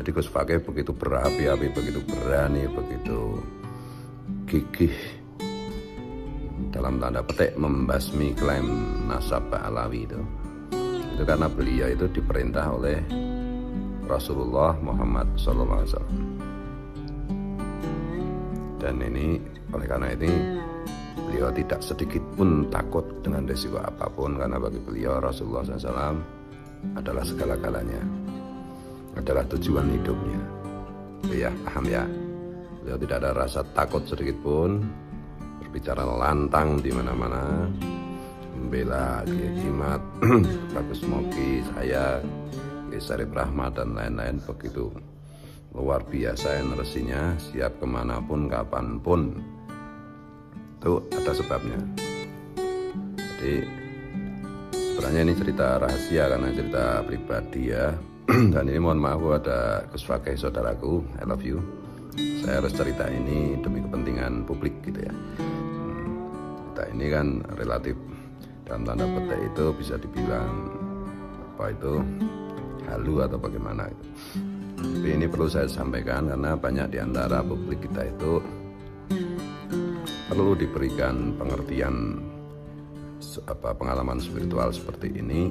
Jadi Gus Fakih begitu berapi-api, begitu berani, begitu gigih dalam tanda petik membasmi klaim nasab Pak Alawi itu karena beliau itu diperintah oleh Rasulullah Muhammad SAW. Dan ini oleh karena ini beliau tidak sedikit pun takut dengan resiko apapun, karena bagi beliau Rasulullah SAW adalah segala-galanya, adalah tujuan hidupnya. Ya, paham ya? Beliau tidak ada rasa takut sedikit pun, berbicara lantang di mana-mana, membela Kiai Jimat, Bagus Moki, saya, Kiai Sarip Rahmat dan lain-lain. Begitu luar biasa energinya, siap kemanapun, kapanpun. Itu ada sebabnya. Jadi sebenarnya ini cerita rahasia karena cerita pribadi ya. Dan ini mohon maaf ada Gus Fakih saudaraku, I love you. Saya harus cerita ini demi kepentingan publik gitu ya. Cerita ini kan relatif dalam tanda petik itu bisa dibilang apa itu halu atau bagaimana itu. Tapi ini perlu saya sampaikan karena banyak di antara publik kita itu perlu diberikan pengertian pengalaman spiritual seperti ini.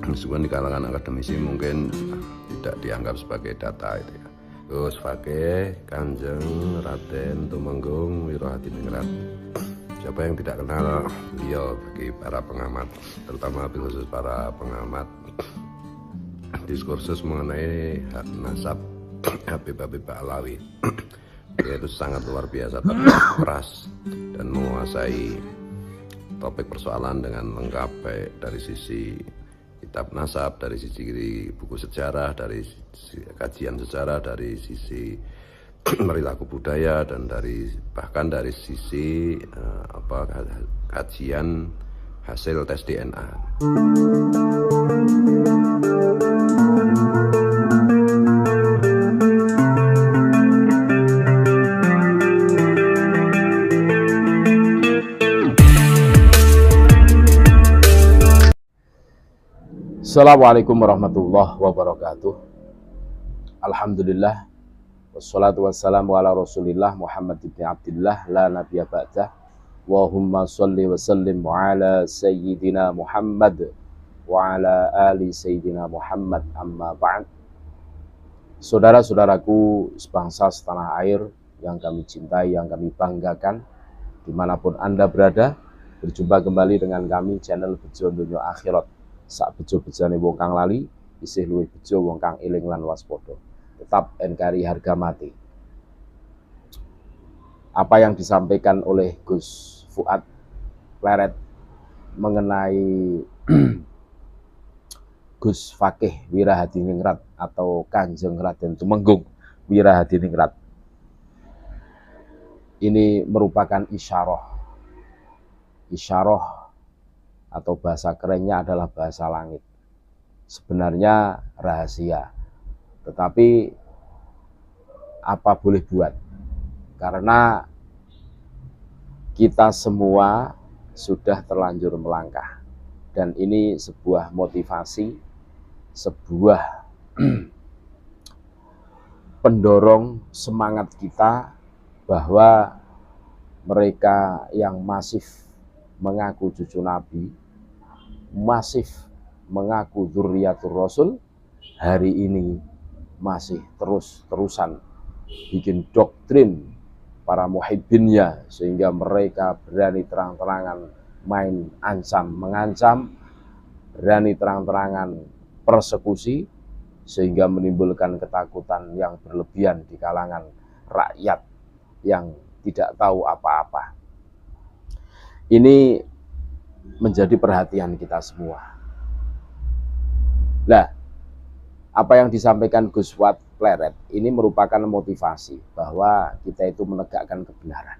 Meskipun di kalangan akademisi mungkin tidak dianggap sebagai data itu ya. Gus Fakih Kanjeng Raden Tumenggung Wiro Hadiningrat. Siapa yang tidak kenal beliau bagi para pengamat, terutama khusus para pengamat diskursus mengenai nasab Habib Pak Alawi. Yaitu sangat luar biasa, tapi keras dan menguasai topik persoalan dengan lengkap, baik dari sisi kitab nasab, dari sisi buku sejarah, dari sisi kajian sejarah, dari sisi perilaku budaya, dan bahkan dari sisi kajian hasil tes DNA. Assalamualaikum warahmatullahi wabarakatuh. Alhamdulillah, wassalatu wassalamu ala rasulillah Muhammad ibn Abdillah la nabiyya ba'dah. Wahumma salli wa sallim ala sayyidina Muhammad wa ala ali sayyidina Muhammad, amma ba'd. Saudara-saudaraku sebangsa setanah air yang kami cintai, yang kami banggakan, dimanapun Anda berada, berjumpa kembali dengan kami channel Bejo Dunya Akhirat. Sak bejo-bejane wong kang lali, isih luwih bejo wong kang eling lan waspada. Tetap NKRI harga mati. Apa yang disampaikan oleh Gus Fuad Pleret mengenai Gus Fakih Wirahadiningrat atau Kanjeng Raden Tumenggung Wirahadiningrat ini merupakan isyarah atau bahasa kerennya adalah bahasa langit. Sebenarnya rahasia, tetapi apa boleh buat, karena kita semua sudah terlanjur melangkah, dan ini sebuah motivasi, sebuah pendorong semangat kita bahwa mereka yang masif mengaku cucu Nabi, masif mengaku dzurriyyatur Rasul, hari ini masih terus-terusan bikin doktrin para muhibbinnya, sehingga mereka berani terang-terangan main mengancam, berani terang-terangan persekusi, sehingga menimbulkan ketakutan yang berlebihan di kalangan rakyat yang tidak tahu apa-apa. Ini menjadi perhatian kita semua. Nah, apa yang disampaikan Gus Fuad Pleret ini merupakan motivasi bahwa kita itu menegakkan kebenaran.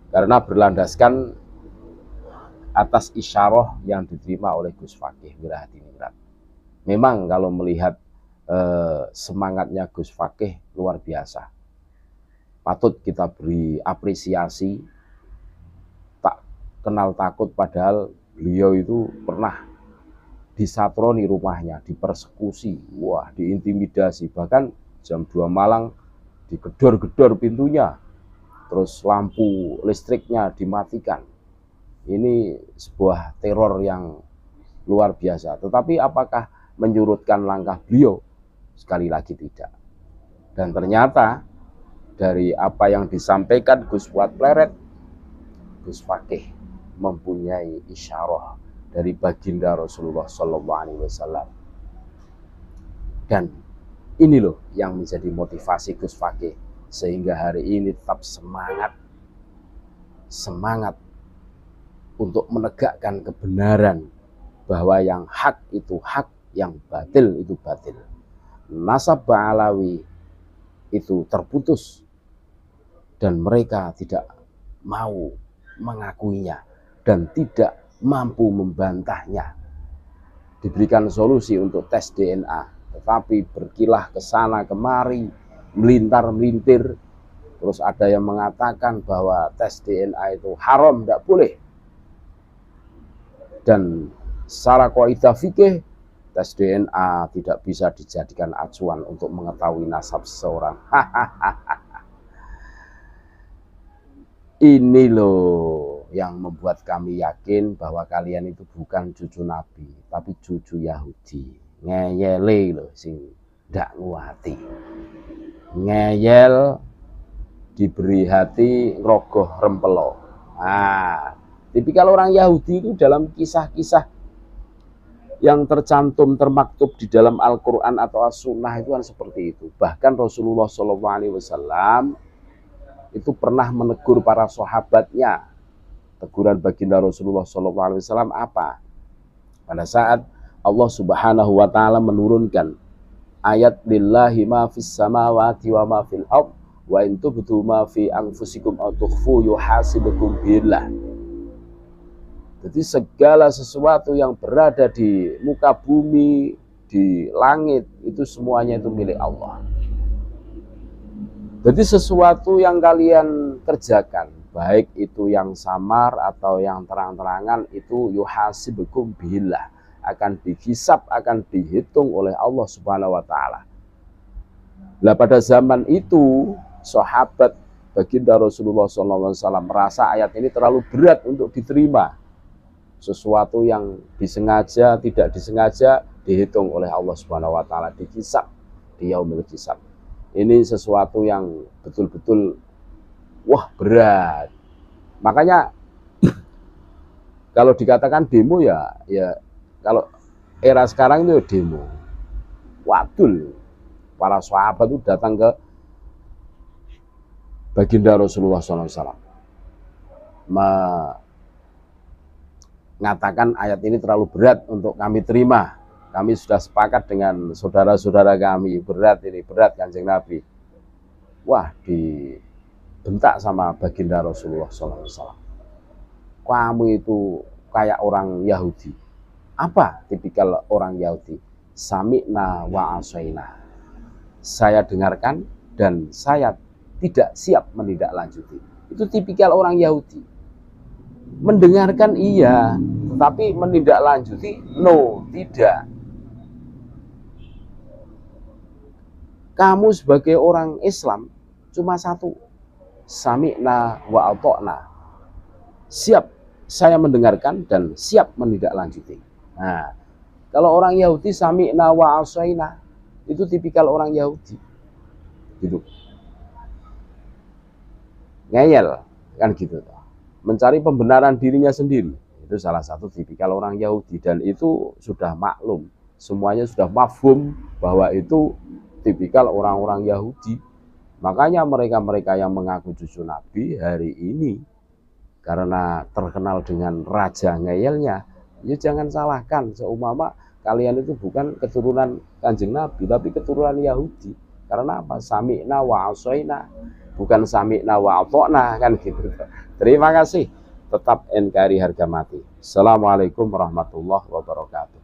Karena berlandaskan atas isyarah yang diterima oleh Gus Fakih Wirahadiningrat. Memang kalau melihat semangatnya Gus Fakih luar biasa, patut kita beri apresiasi, tak kenal takut, padahal beliau itu pernah disatroni rumahnya, dipersekusi, wah, diintimidasi, bahkan jam 2 malam digedor-gedor pintunya, terus lampu listriknya dimatikan. Ini sebuah teror yang luar biasa. Tetapi apakah menyurutkan langkah beliau? Sekali lagi tidak. Dan ternyata dari apa yang disampaikan Gus Fuad Pleret, Gus Fakih mempunyai isyarah dari baginda Rasulullah SAW. Dan ini loh yang menjadi motivasi Gus Fakih, sehingga hari ini tetap semangat untuk menegakkan kebenaran, bahwa yang hak itu hak, yang batil itu batil. Nasab Ba'alawi itu terputus dan mereka tidak mau mengakuinya dan tidak mampu membantahnya. Diberikan solusi untuk tes DNA, tetapi berkilah ke sana kemari, melintar-melintir. Terus ada yang mengatakan bahwa tes DNA itu haram, tidak boleh. Dan secara kaidah fikih, tes DNA tidak bisa dijadikan acuan untuk mengetahui nasab seseorang. Ini loh yang membuat kami yakin bahwa kalian itu bukan cucu Nabi, tapi cucu Yahudi. Ngeyele loh sing ndak nguati. Ngeyel diberi hati rogoh rempelo. Nah, tipikal orang Yahudi itu dalam kisah-kisah yang tercantum, termaktub di dalam Al-Quran atau As-Sunnah itu kan seperti itu. Bahkan Rasulullah SAW itu pernah menegur para sahabatnya. Teguran baginda Rasulullah SAW apa? Pada saat Allah Subhanahu wa Ta'ala menurunkan ayat lillahi ma fis samawati wa ma fil ardh wa in tubdu ma fi anfusikum aw tukhfu yuhasibukum billah. Jadi segala sesuatu yang berada di muka bumi, di langit, itu semuanya itu milik Allah. Jadi sesuatu yang kalian kerjakan, baik itu yang samar atau yang terang-terangan, itu yuhasibukum billah, akan dihisab, akan dihitung oleh Allah Subhanahu wa Ta'ala. Nah, pada zaman itu sahabat baginda Rasulullah SAW merasa ayat ini terlalu berat untuk diterima. Sesuatu yang disengaja, tidak disengaja dihitung oleh Allah Subhanahu wa Ta'ala, dihisab di yaumil hisab. Ini sesuatu yang betul-betul wah berat. Makanya kalau dikatakan demo ya kalau era sekarang itu demo. Wadul, para sahabat itu datang ke baginda Rasulullah SAW mengatakan ayat ini terlalu berat untuk kami terima. Kami sudah sepakat dengan saudara-saudara kami, berat ini, berat Kanjeng Nabi. Wah, dibentak sama baginda Rasulullah SAW. Kamu itu kayak orang Yahudi. Apa tipikal orang Yahudi? Sami'na wa asaina. Saya dengarkan dan saya tidak siap menindaklanjuti. Itu tipikal orang Yahudi. Mendengarkan iya, tetapi menindaklanjuti no, tidak. Kamu sebagai orang Islam cuma satu, sami'na wa ata'na. Siap saya mendengarkan dan siap menindaklanjuti. Nah, kalau orang Yahudi sami'na wa asaina, itu tipikal orang Yahudi. Gitu. Ngeyel kan gitu. Mencari pembenaran dirinya sendiri. Itu salah satu tipikal orang Yahudi, dan itu sudah maklum. Semuanya sudah mafhum bahwa itu tipikal orang-orang Yahudi. Makanya mereka-mereka yang mengaku cucu Nabi hari ini, karena terkenal dengan raja ngeyelnya, ya jangan salahkan, seumpama kalian itu bukan keturunan Kanjeng Nabi, tapi keturunan Yahudi. Karena apa? Sami'na wa asaina, bukan sami'na wa ata'na, kan gitu. Terima kasih. Tetap NKRI harga mati. Assalamualaikum warahmatullahi wabarakatuh.